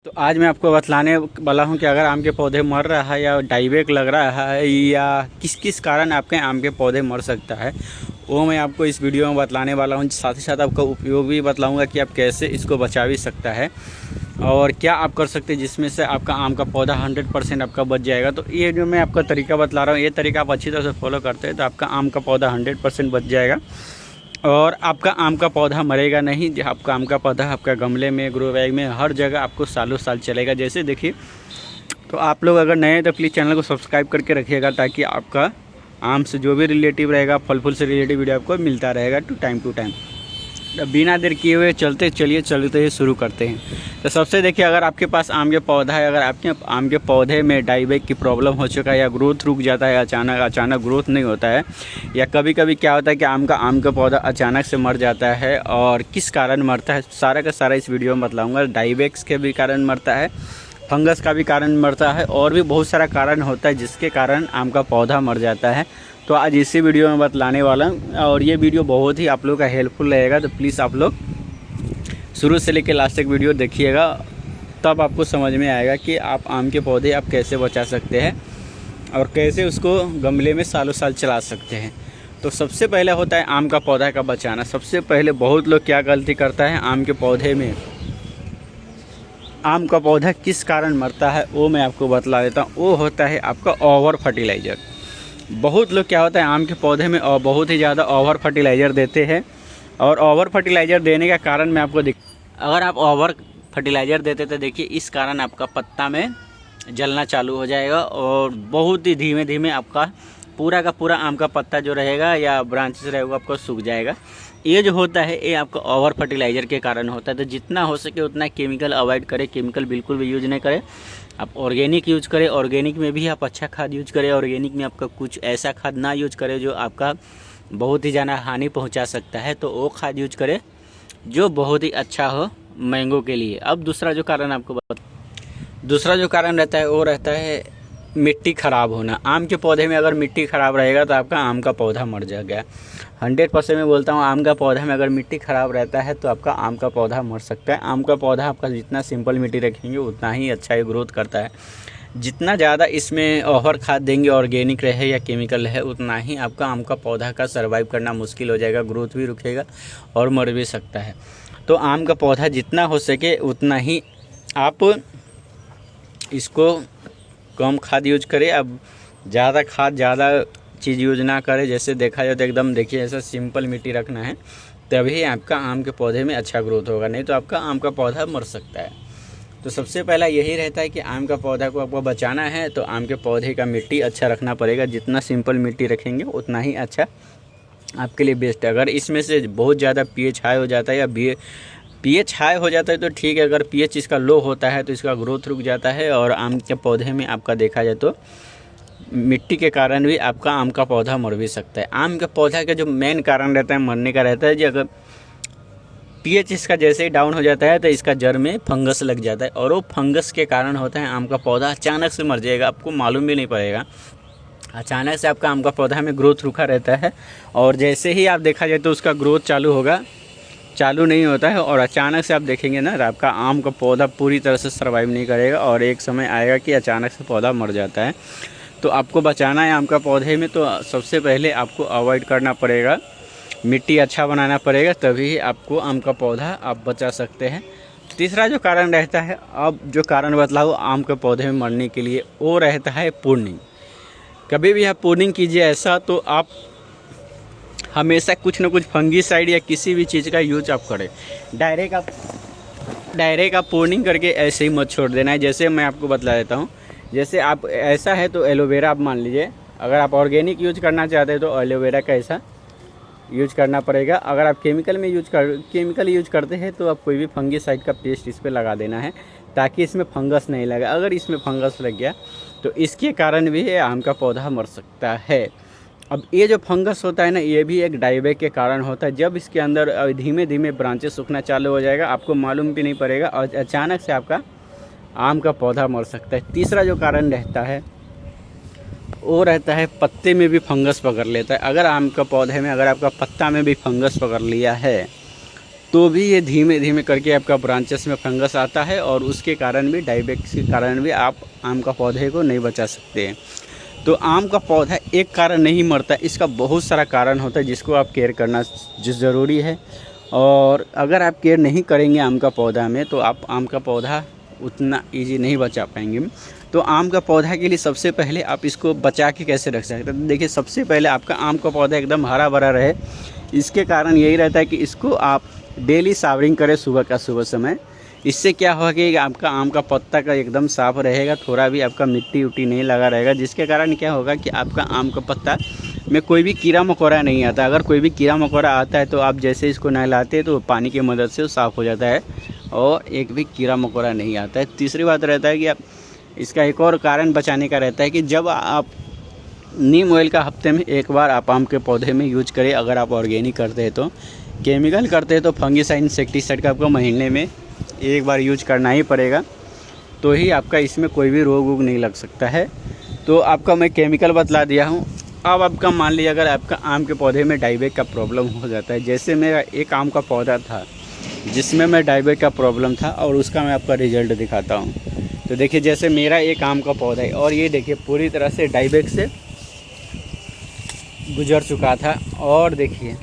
तो आज मैं आपको बतलाने वाला हूँ कि अगर आम के पौधे मर रहा है या डाइवेक लग रहा है या किस किस कारण आपके आम के पौधे मर सकता है, वो मैं आपको इस वीडियो में बतलाने वाला हूँ। साथ ही साथ आपका उपयोग भी बतलाऊँगा कि आप कैसे इसको बचा भी सकता है और क्या आप कर सकते हैं जिसमें से आपका आम का पौधा 100% आपका बच जाएगा। तो ये जो मैं आपका तरीका बतला रहा हूँ, ये तरीका आप अच्छी तरह से फॉलो करते हैं तो आपका आम का पौधा 100% बच जाएगा और आपका आम का पौधा मरेगा नहीं। जो आपका आम का पौधा आपका गमले में, ग्रो बैग में, हर जगह आपको सालों साल चलेगा। जैसे देखिए, तो आप लोग अगर नए हैं तो प्लीज़ चैनल को सब्सक्राइब करके रखिएगा ताकि आपका आम से जो भी रिलेटिव रहेगा, फल फूल से रिलेटिव वीडियो आपको मिलता रहेगा टू टाइम। तो बिना देर किए हुए चलते शुरू करते हैं। तो सबसे देखिए, अगर आपके पास आम के पौधा है, अगर आपके आम के पौधे में डाइवेक की प्रॉब्लम हो चुका है या ग्रोथ रुक जाता है, अचानक ग्रोथ नहीं होता है, या कभी कभी क्या होता है कि आम का पौधा अचानक से मर जाता है और किस कारण मरता है, सारा का सारा इस वीडियो में बतलाऊँगा। डाइवेक्स के भी कारण मरता है, फंगस का भी कारण मरता है और भी बहुत सारा कारण होता है जिसके कारण आम का पौधा मर जाता है। तो आज इसी वीडियो में बतलाने वाला हूँ और ये वीडियो बहुत ही आप लोग का हेल्पफुल रहेगा। तो प्लीज़ आप लोग शुरू से लेकर लास्ट तक वीडियो देखिएगा, तब आपको समझ में आएगा कि आप आम के पौधे आप कैसे बचा सकते हैं और कैसे उसको गमले में सालों साल चला सकते हैं। तो सबसे पहले होता है आम का पौधा का बचाना। सबसे पहले बहुत लोग क्या गलती करता है, आम के पौधे में आम का पौधा किस कारण मरता है वो मैं आपको बतला देता हूँ। वो होता है आपका ओवर फर्टिलाइज़र। बहुत लोग क्या होता है, आम के पौधे में बहुत ही ज़्यादा ओवर फर्टिलाइज़र देते हैं और ओवर फर्टिलाइज़र देने का कारण मैं आपको अगर आप ओवर फर्टिलाइज़र देते तो देखिए इस कारण आपका पत्ता में जलना चालू हो जाएगा और बहुत ही धीमे धीमे आपका पूरा का पूरा आम का पत्ता जो रहेगा या ब्रांचेस रहेगा वो आपको सूख जाएगा। ये जो होता है ये आपका ओवर फर्टिलाइज़र के कारण होता है। तो जितना हो सके उतना केमिकल अवॉइड करें, केमिकल बिल्कुल भी यूज़ नहीं करें। आप ऑर्गेनिक यूज करें, ऑर्गेनिक में भी आप अच्छा खाद यूज करें, ऑर्गेनिक में आपका कुछ ऐसा खाद ना यूज करें जो आपका बहुत ही ज़्यादा हानि पहुंचा सकता है। तो वो खाद यूज करें जो बहुत ही अच्छा हो मैंगो के लिए। अब दूसरा जो कारण रहता है वो रहता है मिट्टी ख़राब होना। आम के पौधे में अगर मिट्टी ख़राब रहेगा तो आपका आम का पौधा मर जाएगा। 100% मैं बोलता हूँ, आम का पौधा में अगर मिट्टी ख़राब रहता है तो आपका आम का पौधा मर सकता है। आम का पौधा आपका जितना सिंपल मिट्टी रखेंगे उतना ही अच्छा ही ग्रोथ करता है। जितना ज़्यादा इसमें ओवर खाद देंगे, ऑर्गेनिक रहे या केमिकल रहे, उतना ही आपका आम का पौधा का सर्वाइव करना मुश्किल हो जाएगा, ग्रोथ भी रुकेगा और मर भी सकता है। तो आम का पौधा जितना हो सके उतना ही आप इसको कम खाद यूज करें। अब ज़्यादा खाद, ज़्यादा चीज़ यूज ना करें। जैसे देखा जाए तो एकदम देखिए ऐसा सिंपल मिट्टी रखना है, तभी आपका आम के पौधे में अच्छा ग्रोथ होगा, नहीं तो आपका आम का पौधा मर सकता है। तो सबसे पहला यही रहता है कि आम का पौधा को आपको बचाना है तो आम के पौधे का मिट्टी अच्छा रखना पड़ेगा। जितना सिंपल मिट्टी रखेंगे उतना ही अच्छा आपके लिए बेस्ट है। अगर इसमें से बहुत ज़्यादा पीएच हाई हो जाता है या पीएच हाई हो जाता है तो ठीक है, अगर पीएच इसका लो होता है तो इसका ग्रोथ रुक जाता है और आम के पौधे में आपका देखा जाए तो मिट्टी के कारण भी आपका आम का पौधा मर भी सकता है। आम के पौधा का जो मेन कारण रहता है मरने का रहता है, जो अगर पीएच इसका जैसे ही डाउन हो जाता है तो इसका जड़ में फंगस लग जाता है और वो फंगस के कारण होता है आम का पौधा अचानक से मर जाएगा, आपको मालूम भी नहीं पड़ेगा। अचानक से आपका आम का पौधा में ग्रोथ रुका रहता है और जैसे ही आप देखा जाए तो उसका ग्रोथ चालू नहीं होता है और अचानक से आप देखेंगे ना, आपका आम का पौधा पूरी तरह से सर्वाइव नहीं करेगा और एक समय आएगा कि अचानक से पौधा मर जाता है। तो आपको बचाना है आम का पौधे में तो सबसे पहले आपको अवॉइड करना पड़ेगा, मिट्टी अच्छा बनाना पड़ेगा, तभी आपको आम का पौधा आप बचा सकते हैं। तीसरा जो कारण रहता है, अब जो कारण बतलाओ आम के पौधे में मरने के लिए, वो रहता है प्रूनिंग। कभी भी आप प्रूनिंग कीजिए ऐसा तो आप हमेशा कुछ ना कुछ फंगीसाइड या किसी भी चीज़ का यूज आप करें। डायरेक्ट आप प्रूनिंग करके ऐसे ही मत छोड़ देना है। जैसे मैं आपको बतला देता हूँ, जैसे आप ऐसा है तो एलोवेरा आप मान लीजिए, अगर आप ऑर्गेनिक यूज करना चाहते हैं तो एलोवेरा का ऐसा यूज करना पड़ेगा। अगर आप केमिकल यूज करते हैं तो आप कोई भी फंगीसाइड का पेस्ट इस पर लगा देना है ताकि इसमें फंगस नहीं लगे। अगर इसमें फंगस लग गया तो इसके कारण भी आम का पौधा मर सकता है। अब ये जो फंगस होता है ना, ये भी एक डाइवेक के कारण होता है। जब इसके अंदर धीमे धीमे ब्रांचेस सूखना चालू हो जाएगा, आपको मालूम भी नहीं पड़ेगा और अचानक से आपका आम का पौधा मर सकता है। तीसरा जो कारण रहता है वो रहता है पत्ते में भी फंगस पकड़ लेता है। अगर आम का पौधे में अगर आपका पत्ता में भी फंगस पकड़ लिया है तो भी ये धीमे धीमे करके आपका ब्रांचेस में फंगस आता है और उसके कारण भी डाईबैक के कारण भी आप आम का पौधे को नहीं बचा सकते हैं। तो आम का पौधा एक कारण नहीं मरता, इसका बहुत सारा कारण होता है जिसको आप केयर करना ज़रूरी है। और अगर आप केयर नहीं करेंगे आम का पौधा में तो आप आम का पौधा उतना इजी नहीं बचा पाएंगे। तो आम का पौधा के लिए सबसे पहले आप इसको बचा के कैसे रख सकते हैं, तो देखिए सबसे पहले आपका आम का पौधा एकदम हरा भरा रहे, इसके कारण यही रहता है कि इसको आप डेली सावरिंग करें सुबह का सुबह समय। इससे क्या होगा कि आपका आम का पत्ता का एकदम साफ़ रहेगा, थोड़ा भी आपका मिट्टी उट्टी नहीं लगा रहेगा, जिसके कारण क्या होगा कि आपका आम का पत्ता में कोई भी कीड़ा मकोड़ा नहीं आता। अगर कोई भी कीड़ा मकोड़ा आता है तो आप जैसे इसको नहलाते हैं तो पानी की मदद से वो साफ़ हो जाता है और एक भी कीड़ा मकोड़ा नहीं आता है। तीसरी बात रहता है कि आप इसका एक और कारण बचाने का रहता है कि जब आप नीम ऑयल का हफ्ते में एक बार आप आम के पौधे में यूज करें। अगर आप ऑर्गेनिक करते हैं तो, केमिकल करते हैं तो फंगिसाइड इंसेक्टिसाइड का आपको महीने में एक बार यूज करना ही पड़ेगा, तो ही आपका इसमें कोई भी रोग वोग नहीं लग सकता है। तो आपका मैं केमिकल बतला दिया हूँ। अब आपका मान लीजिए अगर आपका आम के पौधे में डाईबैक का प्रॉब्लम हो जाता है, जैसे मेरा एक आम का पौधा था जिसमें मैं डाईबैक का प्रॉब्लम था और उसका मैं आपका रिजल्ट दिखाता हूँ। तो देखिए जैसे मेरा एक आम का पौधा है और ये देखिए पूरी तरह से डाईबैक से गुजर चुका था और देखिए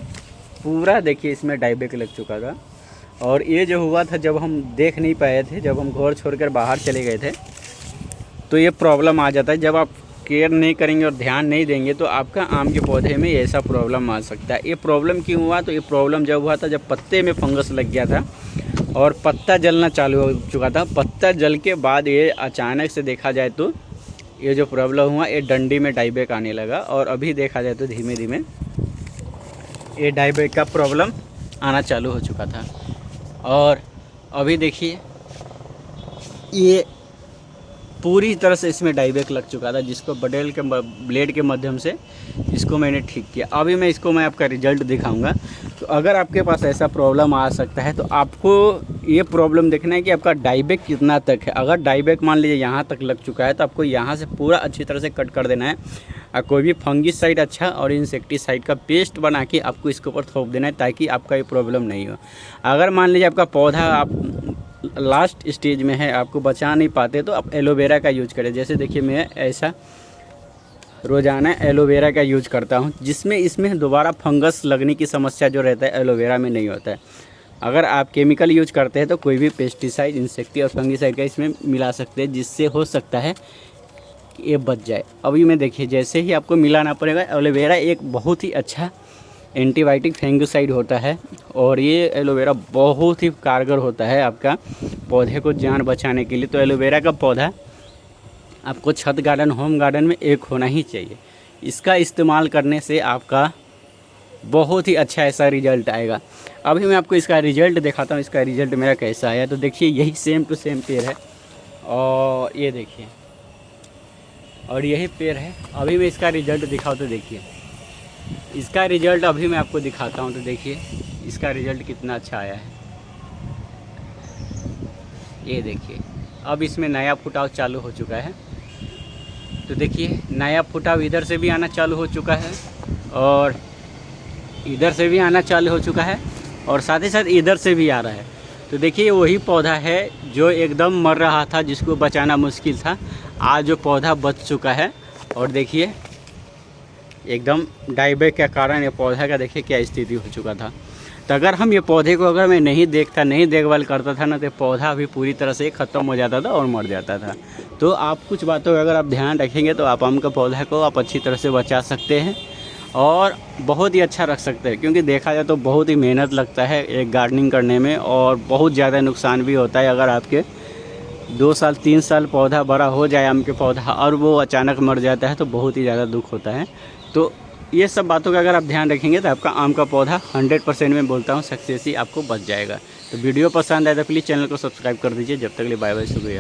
पूरा देखिए इसमें डाईबैक लग चुका था। और ये जो हुआ था जब हम देख नहीं पाए थे, जब हम घर छोड़कर बाहर चले गए थे, तो ये प्रॉब्लम आ जाता है। जब आप केयर नहीं करेंगे और ध्यान नहीं देंगे तो आपका आम के पौधे में ऐसा प्रॉब्लम आ सकता है। ये प्रॉब्लम क्यों हुआ, तो ये प्रॉब्लम जब हुआ था जब पत्ते में फंगस लग गया था और पत्ता जलना चालू हो चुका था। पत्ता जल के बाद ये अचानक से देखा जाए तो ये जो प्रॉब्लम हुआ, ये डंडी में डाईबैक आने लगा और अभी देखा जाए तो धीमे धीमे ये डाईबैक का प्रॉब्लम आना चालू हो चुका था। और अभी देखिए ये पूरी तरह से इसमें डाईबैक लग चुका था, जिसको ब्लेड के माध्यम से इसको मैंने ठीक किया। अभी मैं आपका रिजल्ट दिखाऊंगा। तो अगर आपके पास ऐसा प्रॉब्लम आ सकता है तो आपको ये प्रॉब्लम देखना है कि आपका डाईबैक कितना तक है। अगर डाईबैक मान लीजिए यहाँ तक लग चुका है तो आपको यहाँ से पूरा अच्छी तरह से कट कर देना है और कोई भी फंगिसाइड अच्छा और इंसेक्टिसाइड का पेस्ट बना के आपको इसके ऊपर थोप देना है ताकि आपका ये प्रॉब्लम नहीं हो। अगर मान लीजिए आपका पौधा आप लास्ट स्टेज में है, आपको बचा नहीं पाते, तो आप एलोवेरा का यूज करें। जैसे देखिए मैं ऐसा रोज़ाना एलोवेरा का यूज करता हूं, जिसमें इसमें दोबारा फंगस लगने की समस्या जो रहता है एलोवेरा में नहीं होता है। अगर आप केमिकल यूज करते हैं तो कोई भी पेस्टिसाइड इंसेक्टी और फंगिसाइड का इसमें मिला सकते हैं, जिससे हो सकता है कि ये बच जाए। अभी मैं देखिए जैसे ही आपको मिलाना पड़ेगा। एलोवेरा एक बहुत ही अच्छा एंटीबायोटिक फंगिसाइड होता है और ये एलोवेरा बहुत ही कारगर होता है आपका पौधे को जान बचाने के लिए। तो एलोवेरा का पौधा आपको छत गार्डन, होम गार्डन में एक होना ही चाहिए। इसका इस्तेमाल करने से आपका बहुत ही अच्छा ऐसा रिजल्ट आएगा। अभी मैं आपको इसका रिजल्ट दिखाता हूँ, इसका रिजल्ट मेरा कैसा आया। तो देखिए यही सेम टू सेम पेड़ है और ये देखिए और यही पेड़ है। अभी मैं इसका रिजल्ट दिखाऊँ तो देखिए इसका रिजल्ट अभी मैं आपको दिखाता हूँ। तो देखिए इसका रिजल्ट कितना अच्छा आया है। ये देखिए अब इसमें नया फुटाव चालू हो चुका है। तो देखिए नया फुटाव इधर से भी आना चालू हो चुका है और इधर से भी आना चालू हो चुका है और साथ ही साथ इधर से भी आ रहा है। तो देखिए वही पौधा है जो एकदम मर रहा था, जिसको बचाना मुश्किल था। आज जो पौधा बच चुका है और देखिए एकदम डाईबैक के कारण ये पौधा का देखिए क्या स्थिति हो चुका था। तो अगर हम ये पौधे को अगर मैं नहीं देखभाल करता था ना, तो पौधा भी पूरी तरह से ख़त्म हो जाता था और मर जाता था। तो आप कुछ बातों का अगर आप ध्यान रखेंगे तो आप आम का पौधा को आप अच्छी तरह से बचा सकते हैं और बहुत ही अच्छा रख सकते हैं। क्योंकि देखा जाए तो बहुत ही मेहनत लगता है एक गार्डनिंग करने में और बहुत ज़्यादा नुकसान भी होता है। अगर आपके 2 साल 3 साल पौधा बड़ा हो जाए आम के पौधा और वो अचानक मर जाता है तो बहुत ही ज़्यादा दुख होता है। तो ये सब बातों का अगर आप ध्यान रखेंगे तो आपका आम का पौधा 100% में बोलता हूँ सक्सेस ही आपको बच जाएगा। तो वीडियो पसंद आए तो प्लीज़ चैनल को सब्सक्राइब कर दीजिए। जब तक के लिए बाय बाय, शुक्रिया।